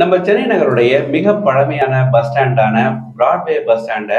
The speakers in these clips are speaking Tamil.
நம்ம சென்னை நகருடைய மிக பழமையான பஸ் ஸ்டாண்டான பிராட்வே பஸ் ஸ்டாண்ட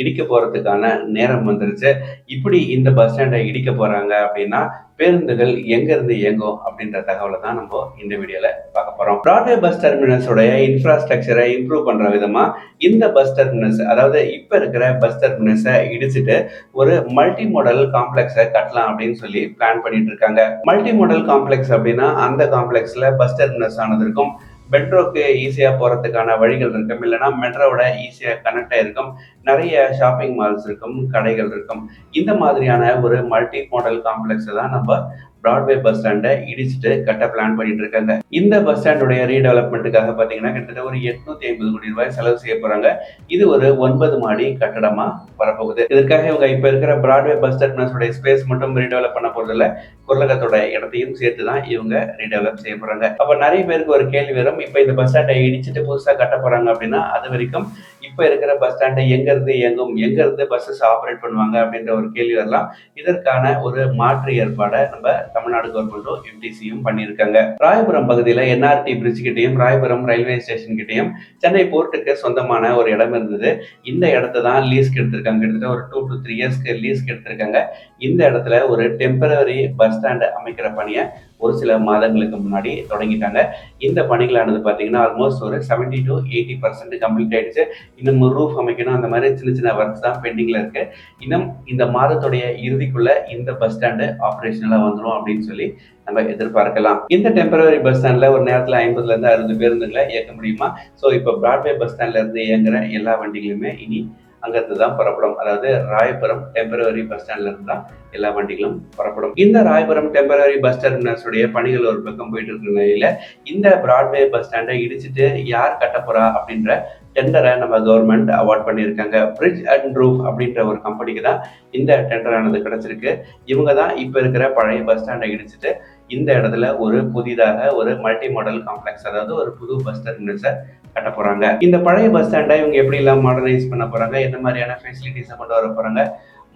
இடிக்க போறதுக்கான நேரம் வந்துருச்சு. இப்படி இந்த பஸ் ஸ்டாண்ட இடிக்க போறாங்க அப்படின்னா, பேருந்துகள் எங்க இருந்து இயங்கும் அப்படின்ற தகவல தான் நம்ம இந்த வீடியோல பார்க்க போறோம். பிராட்வே பஸ் டெர்மினஸ் உடைய இன்ஃப்ராஸ்ட்ரக்சர இம்ப்ரூவ் பண்ற விதமா இந்த பஸ் டெர்மினஸ் அதாவது இப்ப இருக்கிற பஸ் டெர்மினஸ இடிச்சுட்டு ஒரு மல்டி மாடல் காம்ப்ளெக்ஸ கட்டலாம் அப்படின்னு சொல்லி பிளான் பண்ணிட்டு இருக்காங்க. மல்டி மாடல் காம்ப்ளெக்ஸ் அப்படின்னா அந்த காம்ப்ளெக்ஸ்ல பஸ் டெர்மினஸ் ஆனது இருக்கும். மெட்ரோக்கு ஈஸியா போறதுக்கான வழிகள் இருக்கும். இல்லன்னா மெட்ரோவோட ஈஸியா கனெக்ட் ஆயிருக்கும். நெறைய ஷாப்பிங் மால்ஸ் இருக்கும், கடைகள் இருக்கும். இந்த மாதிரியான ஒரு மல்டி மாடல் காம்ப்ளெக்ஸ தான் நம்ம பிராட்வே பஸ் ஸ்டாண்ட இடிச்சுட்டு கட்ட பிளான் பண்ணிட்டு இருக்காங்க. இந்த பஸ் ஸ்டாண்டுடைய ரீடெவலப்மெண்ட்டுக்காக பார்த்தீங்கன்னா, கிட்டத்தட்ட ஒரு 850 கோடி ரூபாய் செலவு செய்ய போறாங்க. இது ஒரு 9 மாடி கட்டடமா வரப்போகுது. இதற்காக இவங்க இப்ப இருக்கிற பிராட்வே பஸ் டெர்மினஸ் உடைய ஸ்பேஸ் மட்டும் ரீடெவலப் பண்ண போறதில்ல. குரலகத்தோட இடத்தையும் சேர்த்து தான் இவங்க ரீடெவலப் செய்ய போறாங்க. அப்ப நெறைய பேருக்கு ஒரு கேள்வி வரும். இப்ப இந்த பஸ் ஸ்டாண்ட இடிச்சுட்டு புதுசா கட்ட போறாங்க அப்படின்னா, அது வரைக்கும் இப்ப இருக்கிற பஸ் ஸ்டாண்ட எங்க இருந்து இயங்கும்? எங்க இருந்து பஸ்ஸஸ் ஆப்பரேட் பண்ணுவாங்க? அப்படின்ற ஒரு கேள்வி வரலாம். இதற்கான ஒரு மாற்று ஏற்பாட நம்ம தமிழ்நாடு கவர்மெண்ட்டும், எம்டிசியும் பண்ணியிருக்காங்க. ராயபுரம் பகுதியில என்ஆர்டி பிரிட்ஜ் கிட்டயும், ராயபுரம் ரயில்வே ஸ்டேஷன் கிட்டயும் சென்னை போர்ட்டுக்கு சொந்தமான ஒரு இடம் இருந்தது. இந்த இடத்த தான் லீஸ்க்கு எடுத்திருக்காங்க. கிட்டத்தட்ட ஒரு 2 to 3 இயர்ஸ்க்கு லீஸ்க்கு எடுத்திருக்காங்க. இந்த இடத்துல ஒரு டெம்பரரி பஸ் ஸ்டாண்ட் அமைக்கிற பணிய ஒரு சில மாதங்களுக்கு முன்னாடி தொடங்கிட்டாங்க. இந்த பணிகளானது பார்த்தீங்கன்னா, ஆல்மோஸ்ட் ஒரு 70 to 80% கம்ப்ளீட் ஆயிடுச்சு. இன்னும் ரூஃப் அமைக்கணும். அந்த மாதிரி சின்ன சின்ன ஒர்க்ஸ் தான் பெண்டிங்ல இருக்கு. இன்னும் இந்த மாதத்துடைய இறுதிக்குள்ள இந்த பஸ் ஸ்டாண்டு ஆப்பரேஷனலா வந்துரும் அப்படின்னு சொல்லி நம்ம எதிர்பார்க்கலாம். இந்த டெம்பரரி பஸ் ஸ்டாண்ட்ல ஒரு நேரத்துல 50ல இருந்து 60 பேருந்துகளை இயக்க முடியுமா? ஸோ இப்போ பிராட்வே பஸ் ஸ்டாண்ட்ல இருந்து இயங்குற எல்லா வண்டிகளுமே இனி அங்கிருந்து தான் புறப்படும். அதாவது ராயபுரம் டெம்பரரி பஸ் ஸ்டாண்ட்ல இருந்து தான் எல்லா வண்டிகளும் புறப்படும். இந்த ராயபுரம் டெம்பரரி பஸ் டெர்மினஸ் உடைய பணிகள் ஒரு பக்கம் போயிட்டு இருக்கிற நிலையில இந்த பிராட்வே பஸ் ஸ்டாண்டை இடிச்சுட்டு யார் கட்ட போறா அப்படின்ற டெண்டரை நம்ம கவர்மெண்ட் அவார்ட் பண்ணியிருக்காங்க. பிரிட்ஜ் அண்ட் ரூஃப் அப்படின்ற ஒரு கம்பெனிக்கு தான் இந்த டெண்டரானது கிடைச்சிருக்கு. இவங்க தான் இப்ப இருக்கிற பழைய பஸ் ஸ்டாண்டை இடிச்சுட்டு இந்த இடத்துல ஒரு புதிதாக ஒரு மல்டி மாடல் காம்ப்ளெக்ஸ் அதாவது ஒரு புது பஸ் டெர்மினஸை கட்ட போறாங்க. இந்த பழைய பஸ் ஸ்டாண்டை இவங்க எப்படி எல்லாம் மாடர்னைஸ் பண்ண போறாங்க, என்ன மாதிரியான ஃபெசிலிட்டிஸை கொண்டு வர போறாங்க,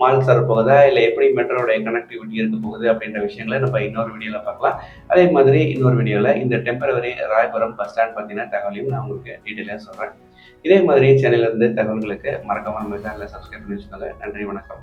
மால்ஸ் வரப்போகுதா, இல்லை எப்படி மெட்ரோடைய கனெக்டிவிட்டி இருக்க போகுது அப்படின்ற விஷயங்களை நம்ம இன்னொரு வீடியோவில் பார்க்கலாம். அதே மாதிரி இன்னொரு வீடியோவில் இந்த டெம்பரவரி ராயபுரம் பஸ் ஸ்டாண்ட் பற்றின தகவலையும் நான் உங்களுக்கு டீட்டெயிலாக சொல்கிறேன். இதே மாதிரி சேனல்ல இருந்து தகவல்களுக்கு மறக்காம நம்ம சேனலை சப்ஸ்கிரைப் பண்ணி வச்சுக்கோங்க. நன்றி, வணக்கம்.